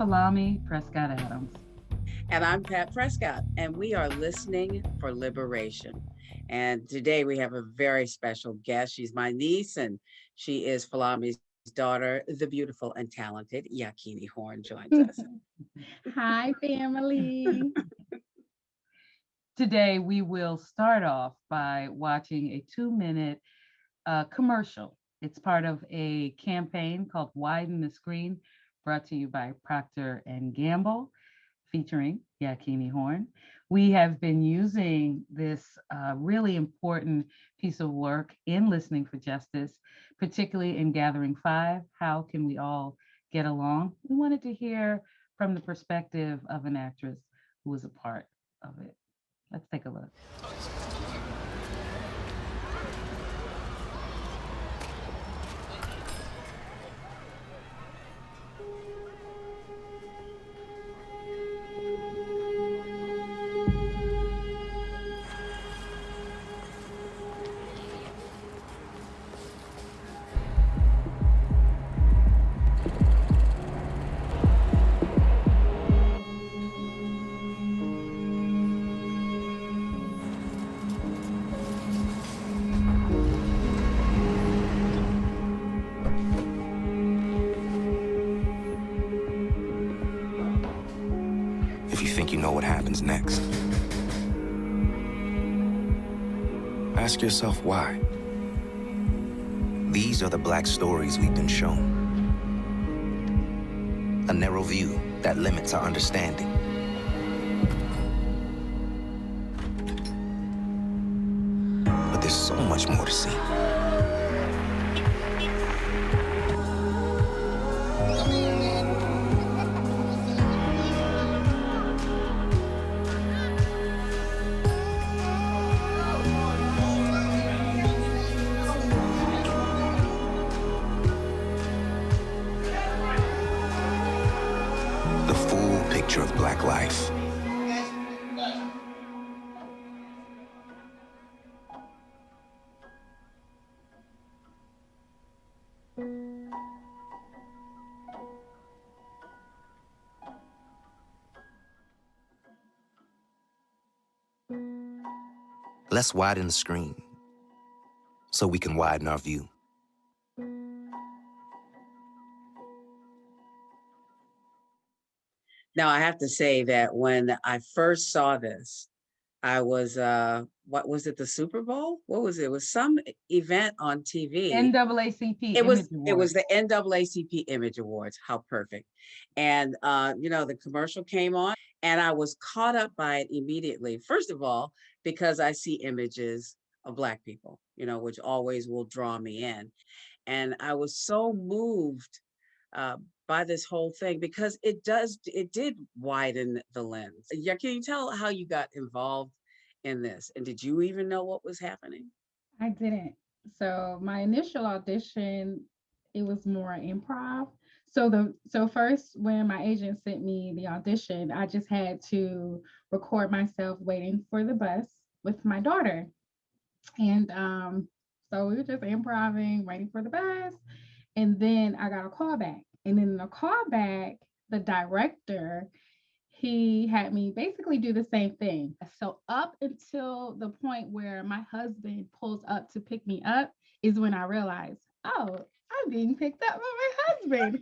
Salami Prescott Adams. And I'm Pat Prescott, and we are listening for liberation. And today we have a very special guest. She's my niece, and she is Falami's daughter, the beautiful and talented Yakini Horn joins us. Hi, family. Today we will start off by watching a 2-minute commercial. It's part of a campaign called Widen the Screen, brought to you by Proctor and Gamble, featuring Yakini Horn. We have been using this really important piece of work in Listening for Justice, particularly in Gathering 5. How can we all get along? We wanted to hear from the perspective of an actress who was a part of it. Let's take a look. If you think you know what happens next, ask yourself why. These are the Black stories we've been shown. A narrow view that limits our understanding. But there's so much more to see. Of Black life. Let's widen the screen so we can widen our view. Now, I have to say that when I first saw this, I was, what was it, the Super Bowl? What was it? It was some event on TV. NAACP It was Awards. the NAACP Image Awards. How perfect. And, the commercial came on and I was caught up by it immediately. First of all, because I see images of Black people, which always will draw me in. And I was so moved uh, by this whole thing because it did widen the lens. Yeah, can you tell how you got involved in this? And did you even know what was happening? I didn't. So my initial audition, it was more improv. So first when my agent sent me the audition, I just had to record myself waiting for the bus with my daughter. And so we were just improvising, waiting for the bus. And then I got a call back. And in the call back, the director, he had me basically do the same thing. So up until the point where my husband pulls up to pick me up is when I realized, oh, I'm being picked up by my husband.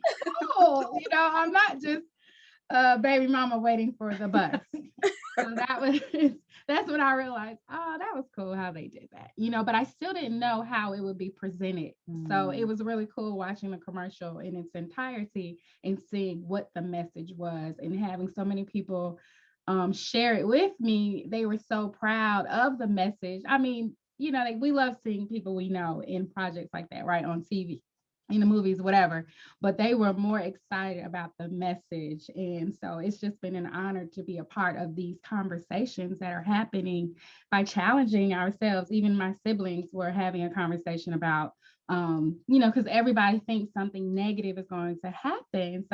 Oh, I'm not just baby mama waiting for the bus. So that's when I realized, oh, that was cool how they did that, but I still didn't know how it would be presented. So it was really cool watching the commercial in its entirety and seeing what the message was and having so many people share it with me. They were so proud of the message. I mean, we love seeing people we know in projects like that, right, on TV, in the movies, whatever, but they were more excited about the message. And so it's just been an honor to be a part of these conversations that are happening by challenging ourselves. Even my siblings were having a conversation about, because everybody thinks something negative is going to happen.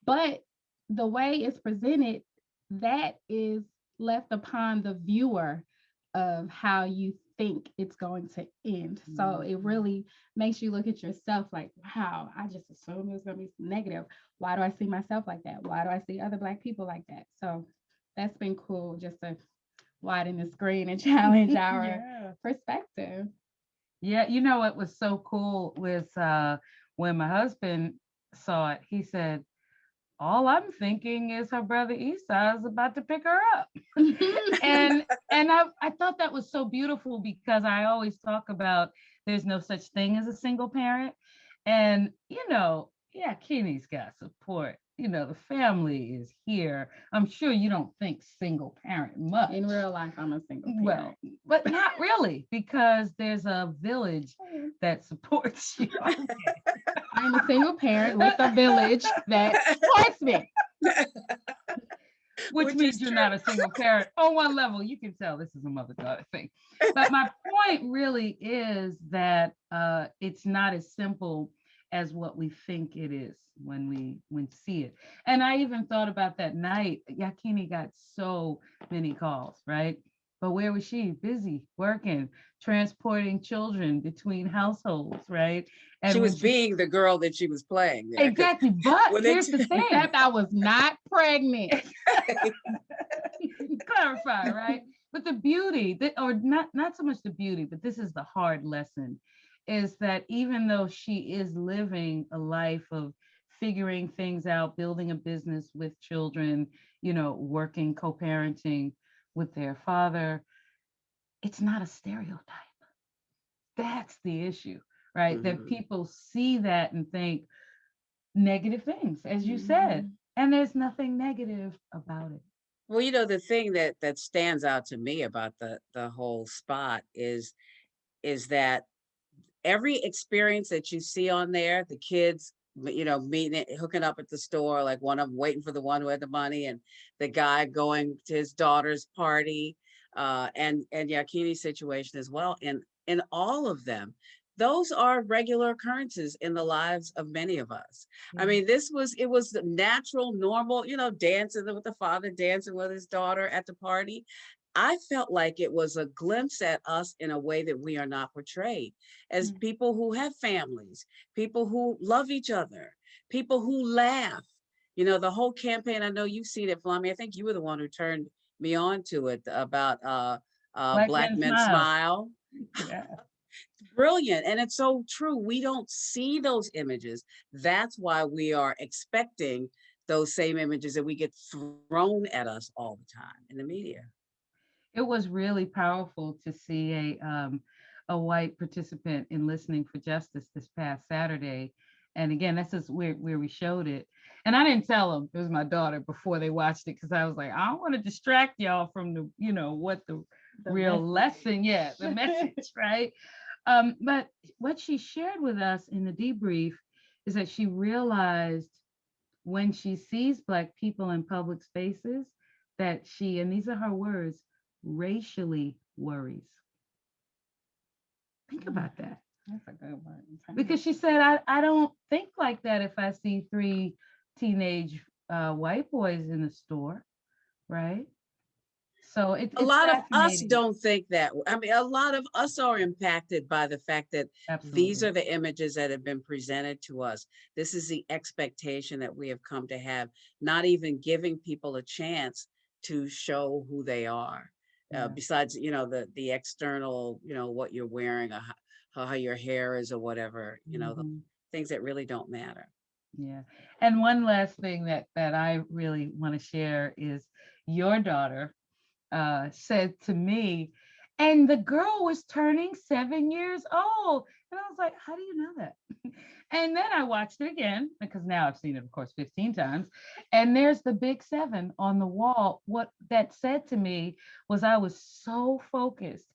But the way it's presented, that is left upon the viewer of how you think it's going to end. So it really makes you look at yourself like, wow, I just assumed it was going to be negative. Why do I see myself like that? Why do I see other Black people like that? So that's been cool just to widen the screen and challenge our perspective. Yeah, you know what was so cool was when my husband saw it, he said, all I'm thinking is her brother Esau is about to pick her up. And I thought that was so beautiful because I always talk about there's no such thing as a single parent. And yeah, Kenny's got support. The family is here. I'm sure you don't think single parent much. In real life, I'm a single parent. Well, but not really, because there's a village that supports you. I'm a single parent with a village that supports me. Which means you're not a single parent. On one level, you can tell this is a mother-daughter thing. But my point really is that it's not as simple as what we think it is when we see it. And I even thought about that night. Yakini got so many calls, right? But where was she? Busy working, transporting children between households, right? And she was being the girl that she was playing there. Exactly. But here's the thing. Except I was not pregnant. Clarify, right? But the beauty, or not so much the beauty, but this is the hard lesson, is that even though she is living a life of figuring things out, building a business with children, working, co-parenting with their father, it's not a stereotype. That's the issue, right? Mm-hmm. That people see that and think negative things, as you said, and there's nothing negative about it. Well, the thing that stands out to me about the whole spot is that every experience that you see on there, the kids, meeting, hooking up at the store, like one of them waiting for the one who had the money, and the guy going to his daughter's party, and Yakini's situation as well. And in all of them, those are regular occurrences in the lives of many of us. I mean, it was natural, normal, dancing with the father, dancing with his daughter at the party. I felt like it was a glimpse at us in a way that we are not portrayed as people who have families, people who love each other, people who laugh. The whole campaign, I know you've seen it, Flummy. I think you were the one who turned me on to it about Black Men Smile. Yeah. Brilliant. And it's so true. We don't see those images. That's why we are expecting those same images that we get thrown at us all the time in the media. It was really powerful to see a white participant in Listening for Justice this past Saturday. And again, this is where we showed it. And I didn't tell them, it was my daughter, before they watched it, because I was like, I don't want to distract y'all from the what the real lesson, the message, right? But what she shared with us in the debrief is that she realized when she sees Black people in public spaces that she, and these are her words, racially worries. Think about that. That's a good one. Because she said, I don't think like that if I see 3 teenage white boys in the store, right? So it's a lot of us don't think that. I mean, a lot of us are impacted by the fact that these are the images that have been presented to us. This is the expectation that we have come to have, not even giving people a chance to show who they are. Besides, the external, what you're wearing, or how your hair is, or whatever, the things that really don't matter. Yeah. And one last thing that I really want to share is your daughter said to me, and the girl was turning 7 years old. And I was like, how do you know that? And then I watched it again, because now I've seen it, of course, 15 times. And there's the big 7 on the wall. What that said to me was I was so focused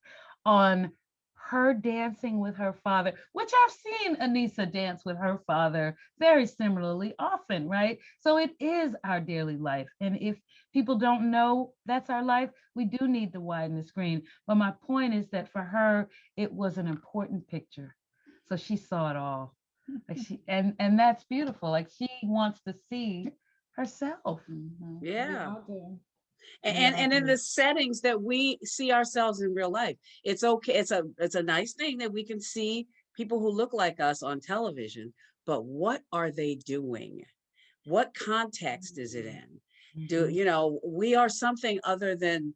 on her dancing with her father, which I've seen Anissa dance with her father very similarly often, right? So it is our daily life. And if people don't know that's our life, we do need to widen the screen. But my point is that for her, it was an important picture. So she saw it all. Like and that's beautiful. Like she wants to see herself. Yeah. And in Exactly. the settings that we see ourselves in real life. It's okay. It's a nice thing that we can see people who look like us on television, but what are they doing? What context is it in? Do Mhm. you know we are something other than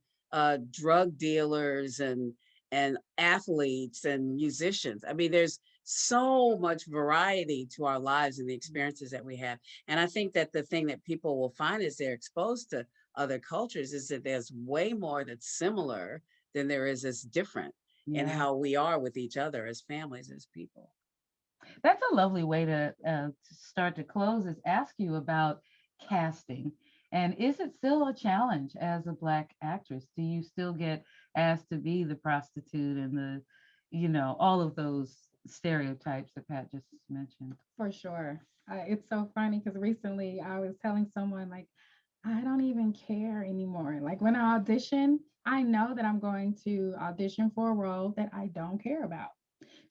drug dealers and athletes and musicians. I mean, there's so much variety to our lives and the experiences that we have. And I think that the thing that people will find as they're exposed to other cultures is that there's way more that's similar than there is that's different in Yeah. how we are with each other as families, as people. That's a lovely way to start to close is ask you about casting. And is it still a challenge as a Black actress? Do you still get asked to be the prostitute and all of those stereotypes that Pat just mentioned? For sure. It's so funny because recently I was telling someone, like, I don't even care anymore. Like, when I audition, I know that I'm going to audition for a role that I don't care about.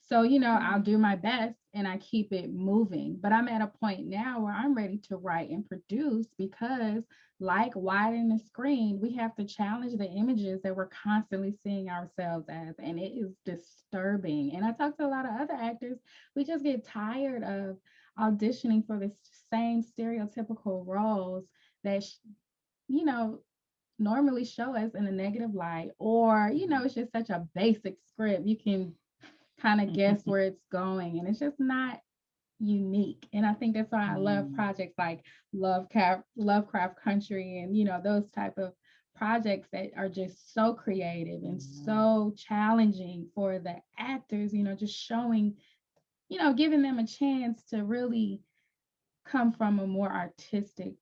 So, I'll do my best and I keep it moving. But I'm at a point now where I'm ready to write and produce because, like Widen the Screen, we have to challenge the images that we're constantly seeing ourselves as. And it is disturbing. And I talk to a lot of other actors. We just get tired of auditioning for the same stereotypical roles that, you know, normally show us in a negative light, or, it's just such a basic script. You can kind of guess where it's going, and it's just not unique. And I think that's why I love Mm. projects like Lovecraft Country, and those type of projects that are just so creative and so challenging for the actors, just showing, giving them a chance to really come from a more artistic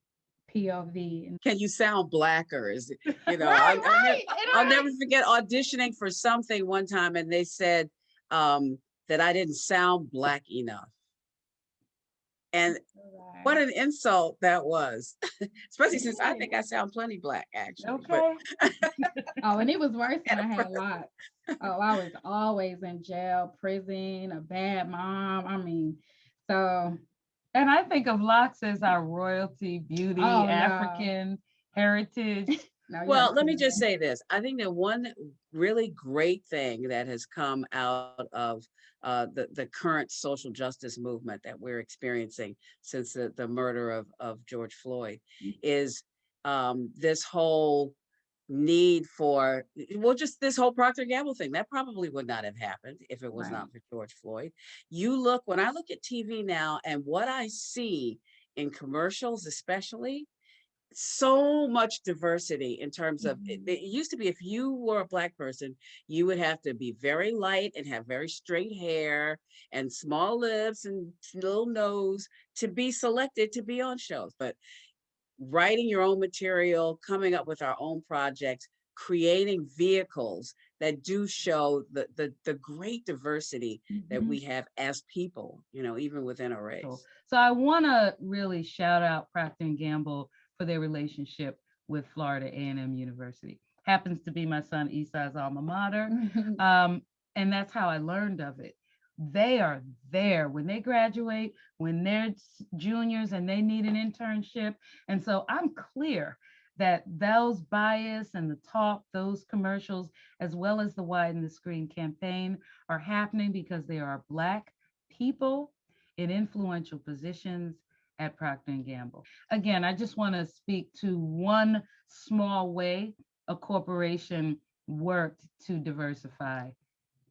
POV. And Can you sound blacker? Is it, right, right, I'll and never forget auditioning for something one time, and they said that I didn't sound Black enough. And what right. an insult that was, especially since I think I sound plenty Black, actually. But Okay. Oh, and it was worse when and I had lots. Oh, I was always in jail, prison, a bad mom. I mean, so, And I think of locks as our royalty, beauty, oh no, African heritage. no, you well, have let me to. just say this. I think that one really great thing that has come out of the current social justice movement that we're experiencing since the murder of George Floyd is this whole need for, well, just this whole Procter & Gamble thing. That probably would not have happened if it was Right. not for George Floyd. When I look at TV now and what I see in commercials, especially, so much diversity in terms of it used to be if you were a Black person, you would have to be very light and have very straight hair and small lips and little nose to be selected to be on shows. But writing your own material, coming up with our own projects, creating vehicles that do show the great diversity that Mhm. we have as people, even within a Cool. race. So I want to really shout out Procter and Gamble for their relationship with Florida A&M University. Happens to be my son Esai's alma mater, um, and that's how I learned of it. They are there when they graduate, when they're juniors and they need an internship, and so I'm clear that those bias and the talk, those commercials, as well as the Widen the Screen campaign, are happening because they are Black people in influential positions at Procter and Gamble. Again, I just want to speak to one small way a corporation worked to diversify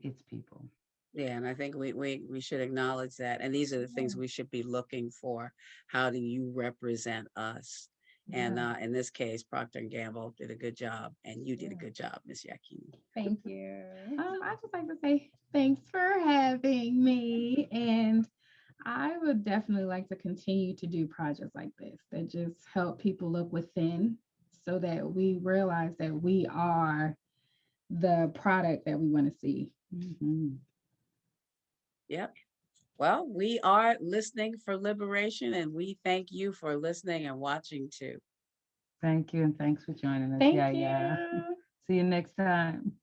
its people. Yeah, and I think we should acknowledge that. And these are the things we should be looking for. How do you represent us? And Yeah. in this case, Procter and Gamble did a good job, and you did a Yeah. good job, Miss Yakini. Thank you. I just like to say thanks for having me, and I would definitely like to continue to do projects like this that just help people look within, so that we realize that we are the product that we want to see. Mhm. Yep. Well, we are listening for liberation, and we thank you for listening and watching too. Thank you, and thanks for joining us. Yeah, Thank yeah. you. See you next time.